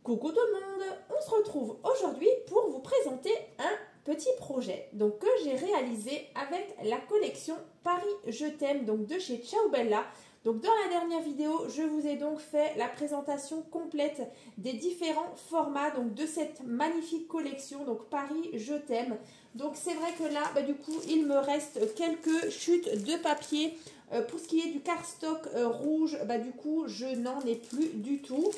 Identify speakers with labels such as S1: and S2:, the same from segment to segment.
S1: Coucou tout le monde, on se retrouve aujourd'hui pour vous présenter un petit projet donc, que j'ai réalisé avec la collection Paris Je t'aime donc de chez Ciao Bella. Donc dans la dernière vidéo, je vous ai donc fait la présentation complète des différents formats donc, de cette magnifique collection donc Paris Je t'aime. Donc c'est vrai que là, du coup, il me reste quelques chutes de papier. Pour ce qui est du cardstock rouge, du coup, je n'en ai plus du tout.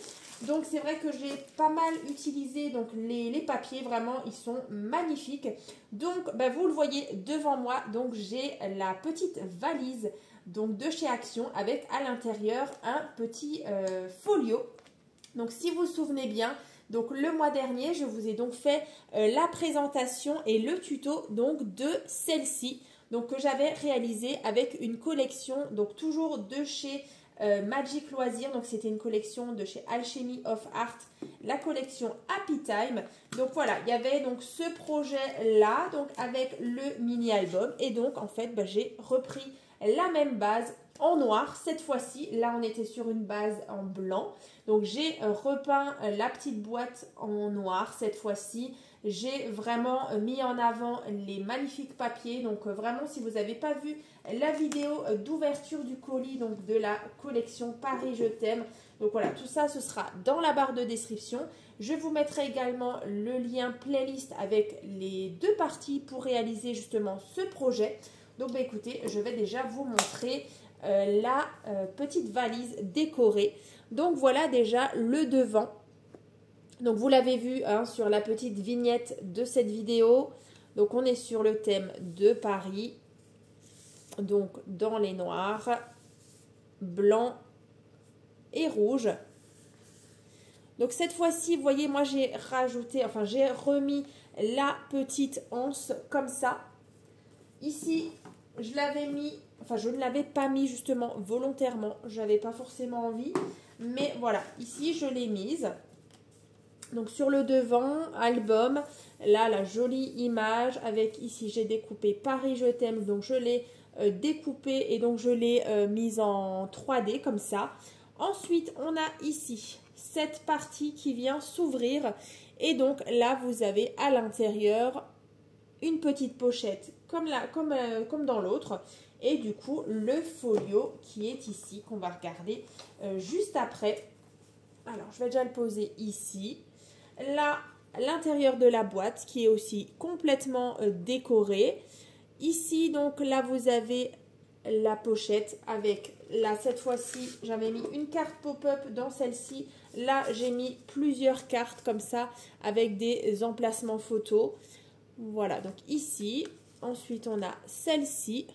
S1: Donc c'est vrai que j'ai pas mal utilisé donc, les papiers, vraiment ils sont magnifiques. Donc vous le voyez devant moi, donc j'ai la petite valise donc, de chez Action avec à l'intérieur un petit folio. Donc si vous vous souvenez bien, donc le mois dernier je vous ai donc fait la présentation et le tuto donc de celle-ci. Donc que j'avais réalisé avec une collection donc toujours de chez Magic Loisirs, donc c'était une collection de chez Alchemy of Art, la collection Happy Time. Donc voilà, il y avait donc ce projet là, donc avec le mini album, et donc en fait j'ai repris la même base en noir cette fois-ci. Là on était sur une base en blanc, donc j'ai repeint la petite boîte en noir cette fois-ci. J'ai vraiment mis en avant les magnifiques papiers. Donc vraiment, si vous n'avez pas vu la vidéo d'ouverture du colis donc de la collection Paris Je t'aime, donc voilà, tout ça, ce sera dans la barre de description. Je vous mettrai également le lien playlist avec les deux parties pour réaliser justement ce projet. Donc écoutez, je vais déjà vous montrer la petite valise décorée. Donc voilà déjà le devant. Donc vous l'avez vu sur la petite vignette de cette vidéo. Donc on est sur le thème de Paris. Donc dans les noirs, blanc et rouge. Donc cette fois-ci, vous voyez, moi j'ai rajouté, enfin j'ai remis la petite anse comme ça. Ici, je l'avais mis, enfin je ne l'avais pas mis justement volontairement. Je n'avais pas forcément envie. Mais voilà, ici je l'ai mise. Donc sur le devant, album, là la jolie image avec ici j'ai découpé Paris Je t'aime, donc je l'ai découpé et donc je l'ai mise en 3D comme ça. Ensuite on a ici cette partie qui vient s'ouvrir et donc là vous avez à l'intérieur une petite pochette comme dans l'autre et du coup le folio qui est ici qu'on va regarder juste après. Alors je vais déjà le poser ici. Là, l'intérieur de la boîte qui est aussi complètement décoré. Ici, donc là, vous avez la pochette avec, là, cette fois-ci, j'avais mis une carte pop-up dans celle-ci. Là, j'ai mis plusieurs cartes comme ça avec des emplacements photos. Voilà, donc ici. Ensuite, on a celle-ci.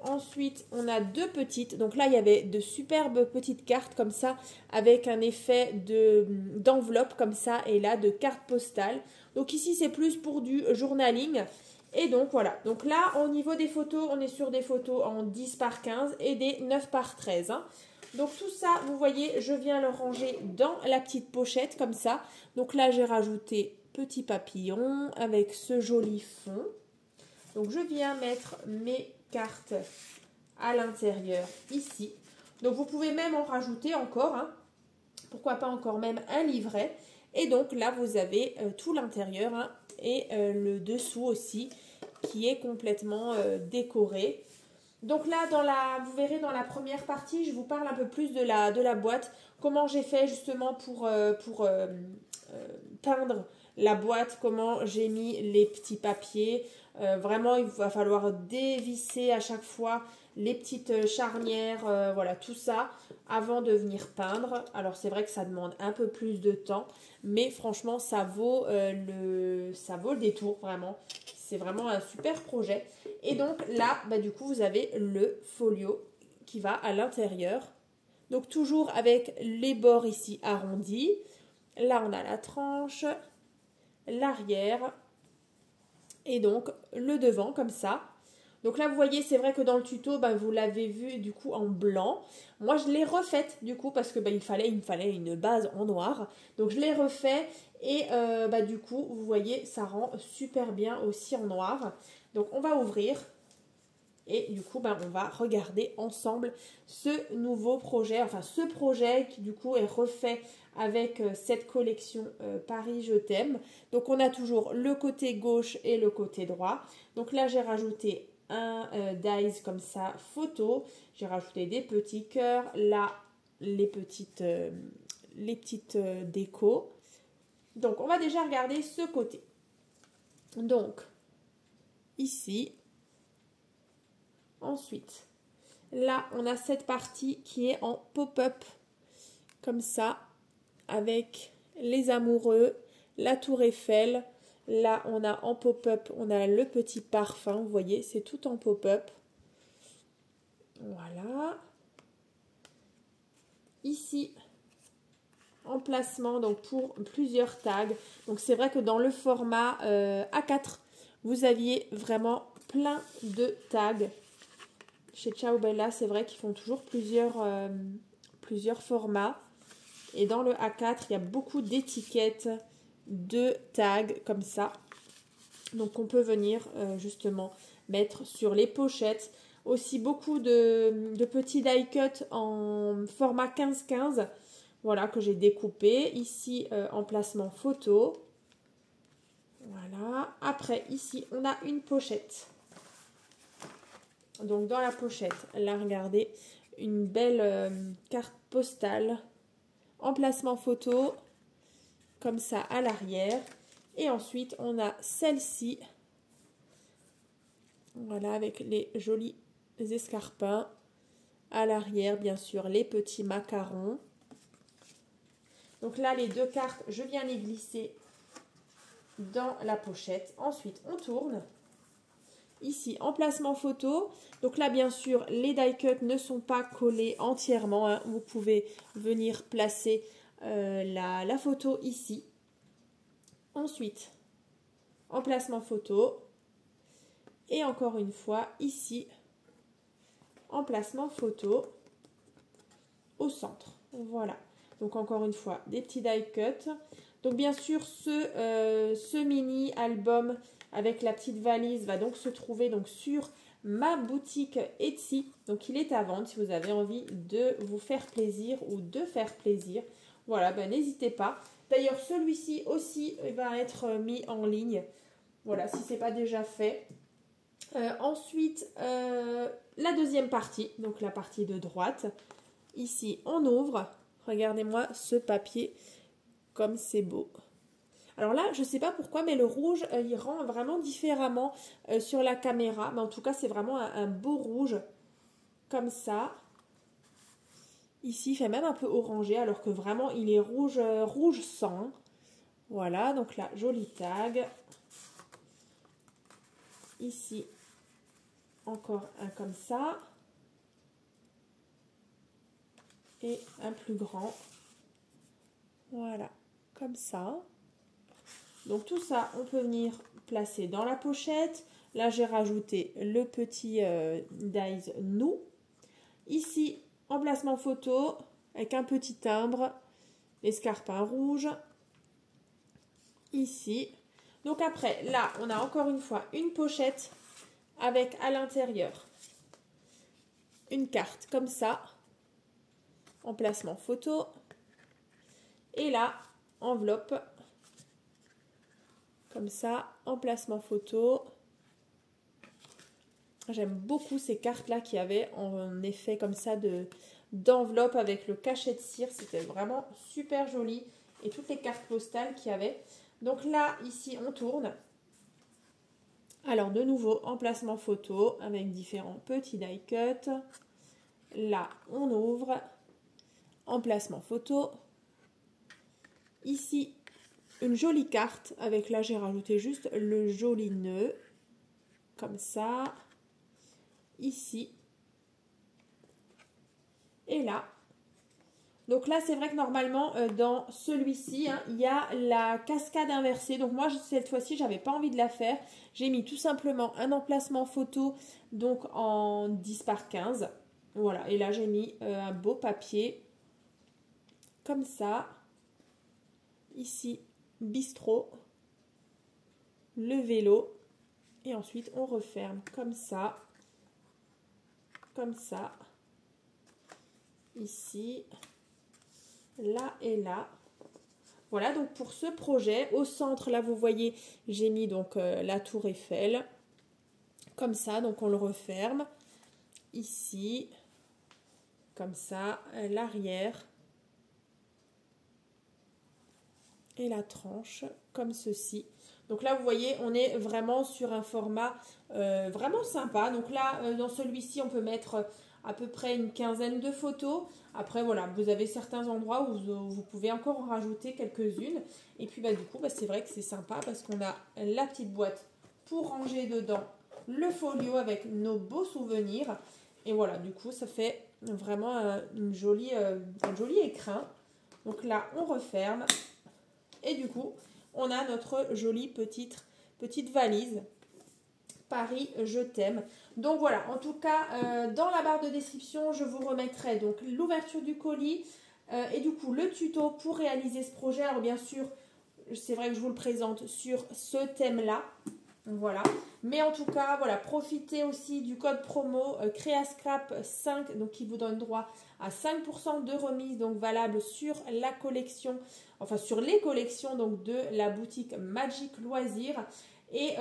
S1: Ensuite, on a deux petites. Donc là, il y avait de superbes petites cartes comme ça avec un effet d'enveloppe comme ça et là de carte postale. Donc ici, c'est plus pour du journaling. Et donc voilà. Donc là, au niveau des photos, on est sur des photos en 10 par 15 et des 9 par 13. Donc tout ça, vous voyez, je viens le ranger dans la petite pochette comme ça. Donc là, j'ai rajouté petit papillon avec ce joli fond. Donc je viens mettre mes cartes à l'intérieur ici. Donc vous pouvez même en rajouter encore, pourquoi pas encore même un livret. Et donc là vous avez tout l'intérieur et le dessous aussi qui est complètement décoré. Donc là vous verrez dans la première partie, je vous parle un peu plus de la boîte, comment j'ai fait justement pour peindre la boîte, comment j'ai mis les petits papiers. Vraiment, il va falloir dévisser à chaque fois les petites charnières, voilà, tout ça, avant de venir peindre. Alors, c'est vrai que ça demande un peu plus de temps, mais franchement, ça vaut le détour, vraiment. C'est vraiment un super projet. Et donc, là, du coup, vous avez le folio qui va à l'intérieur. Donc, toujours avec les bords ici arrondis. Là, on a la tranche, l'arrière et donc le devant comme ça. Donc là, vous voyez, c'est vrai que dans le tuto, vous l'avez vu du coup en blanc. Moi, je l'ai refaite du coup parce que il me fallait une base en noir. Donc, je l'ai refait et du coup, vous voyez, ça rend super bien aussi en noir. Donc, on va ouvrir. Et du coup, on va regarder ensemble ce nouveau projet, enfin ce projet qui du coup est refait avec cette collection Paris Je t'aime. Donc on a toujours le côté gauche et le côté droit. Donc là j'ai rajouté un dies comme ça photo. J'ai rajouté des petits cœurs. Là les petites décos. Donc on va déjà regarder ce côté. Donc ici. Ensuite, là, on a cette partie qui est en pop-up, comme ça, avec les amoureux, la tour Eiffel. Là, on a en pop-up, on a le petit parfum, vous voyez, c'est tout en pop-up. Voilà. Ici, emplacement, donc pour plusieurs tags. Donc, c'est vrai que dans le format A4, vous aviez vraiment plein de tags. Chez Ciao Bella, c'est vrai qu'ils font toujours plusieurs formats. Et dans le A4, il y a beaucoup d'étiquettes, de tags comme ça. Donc on peut venir justement mettre sur les pochettes. Aussi beaucoup de petits die cut en format 15-15. Voilà, que j'ai découpé. Ici, emplacement photo. Voilà. Après, ici, on a une pochette. Donc dans la pochette, là regardez, une belle carte postale, emplacement photo, comme ça à l'arrière. Et ensuite on a celle-ci, voilà avec les jolis escarpins. À l'arrière bien sûr les petits macarons. Donc là les deux cartes, je viens les glisser dans la pochette. Ensuite on tourne. Ici, emplacement photo. Donc là, bien sûr, les die cuts ne sont pas collés entièrement. Hein. Vous pouvez venir placer la photo ici. Ensuite, emplacement photo. Et encore une fois, ici, emplacement photo au centre. Voilà. Donc encore une fois, des petits die cuts. Donc bien sûr, ce mini album avec la petite valise va donc se trouver donc sur ma boutique Etsy. Donc il est à vendre si vous avez envie de vous faire plaisir ou de faire plaisir. Voilà, n'hésitez pas. D'ailleurs, celui-ci aussi va être mis en ligne. Voilà, si ce n'est pas déjà fait. Ensuite, la deuxième partie, donc la partie de droite. Ici, on ouvre. Regardez-moi ce papier, comme c'est beau. Alors là, je ne sais pas pourquoi, mais le rouge, il rend vraiment différemment sur la caméra. Mais en tout cas, c'est vraiment un beau rouge, comme ça. Ici, il fait même un peu orangé, alors que vraiment, il est rouge, rouge sang. Voilà, donc là, joli tag. Ici, encore un comme ça. Et un plus grand. Voilà, comme ça. Donc tout ça, on peut venir placer dans la pochette. Là, j'ai rajouté le petit dies nous. Ici, emplacement photo avec un petit timbre, l'escarpin rouge. Ici. Donc après, là, on a encore une fois une pochette avec à l'intérieur une carte comme ça. Emplacement photo. Et là, enveloppe. Comme ça, emplacement photo. J'aime beaucoup ces cartes-là qui avaient en effet comme ça d'enveloppe avec le cachet de cire. C'était vraiment super joli. Et toutes les cartes postales qu'il y avait. Donc là, ici, on tourne. Alors, de nouveau, emplacement photo avec différents petits die cut. Là, on ouvre. Emplacement photo. Ici, une jolie carte avec là, j'ai rajouté juste le joli nœud. Comme ça. Ici. Et là. Donc là, c'est vrai que normalement, dans celui-ci, hein, il y a la cascade inversée. Donc moi, cette fois-ci, je n'avais pas envie de la faire. J'ai mis tout simplement un emplacement photo, donc en 10 par 15. Voilà, et là, j'ai mis un beau papier, comme ça. Ici, bistrot, le vélo. Et ensuite, on referme comme ça. comme ça, ici, là et là. Voilà, donc pour ce projet, au centre, là, vous voyez, j'ai mis donc la tour Eiffel, comme ça, donc on le referme. Ici, comme ça, l'arrière et la tranche, comme ceci. Donc là, vous voyez, on est vraiment sur un format vraiment sympa. Donc là, dans celui-ci, on peut mettre à peu près une quinzaine de photos. Après, voilà, vous avez certains endroits où vous pouvez encore en rajouter quelques-unes. Et puis, du coup, c'est vrai que c'est sympa parce qu'on a la petite boîte pour ranger dedans le folio avec nos beaux souvenirs. Et voilà, du coup, ça fait vraiment un joli écrin. Donc là, on referme. Et du coup, on a notre jolie petite valise Paris, je t'aime. Donc voilà, en tout cas, dans la barre de description, je vous remettrai donc l'ouverture du colis et du coup le tuto pour réaliser ce projet. Alors bien sûr, c'est vrai que je vous le présente sur ce thème-là. Voilà. Mais en tout cas, voilà, profitez aussi du code promo CréaScrap5, donc qui vous donne droit à 5% de remise, donc valable sur la collection, enfin sur les collections donc de la boutique Magic Loisirs. Et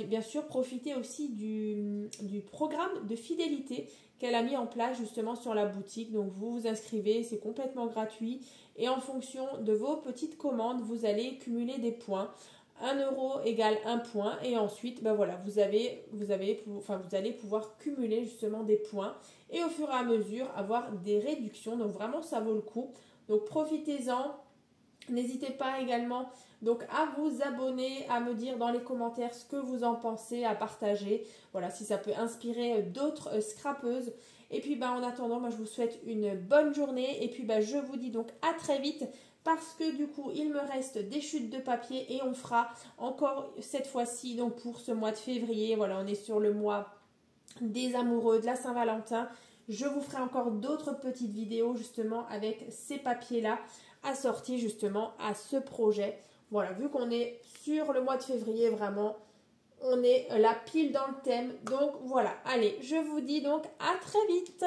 S1: bien sûr, profitez aussi du programme de fidélité qu'elle a mis en place justement sur la boutique. Donc vous vous inscrivez, c'est complètement gratuit. Et en fonction de vos petites commandes, vous allez cumuler des points. 1 euro égale 1 point. Et ensuite, voilà, vous allez pouvoir cumuler justement des points. Et au fur et à mesure, avoir des réductions. Donc vraiment, ça vaut le coup. Donc profitez-en. N'hésitez pas également donc à vous abonner, à me dire dans les commentaires ce que vous en pensez, à partager. Voilà, si ça peut inspirer d'autres scrapeuses. Et puis en attendant, moi je vous souhaite une bonne journée. Et puis je vous dis donc à très vite parce que du coup il me reste des chutes de papier et on fera encore cette fois-ci donc pour ce mois de février. Voilà, on est sur le mois des amoureux, de la Saint-Valentin. Je vous ferai encore d'autres petites vidéos justement avec ces papiers-là assortis justement à ce projet. Voilà, vu qu'on est sur le mois de février, vraiment, on est la pile dans le thème. Donc voilà, allez, je vous dis donc à très vite.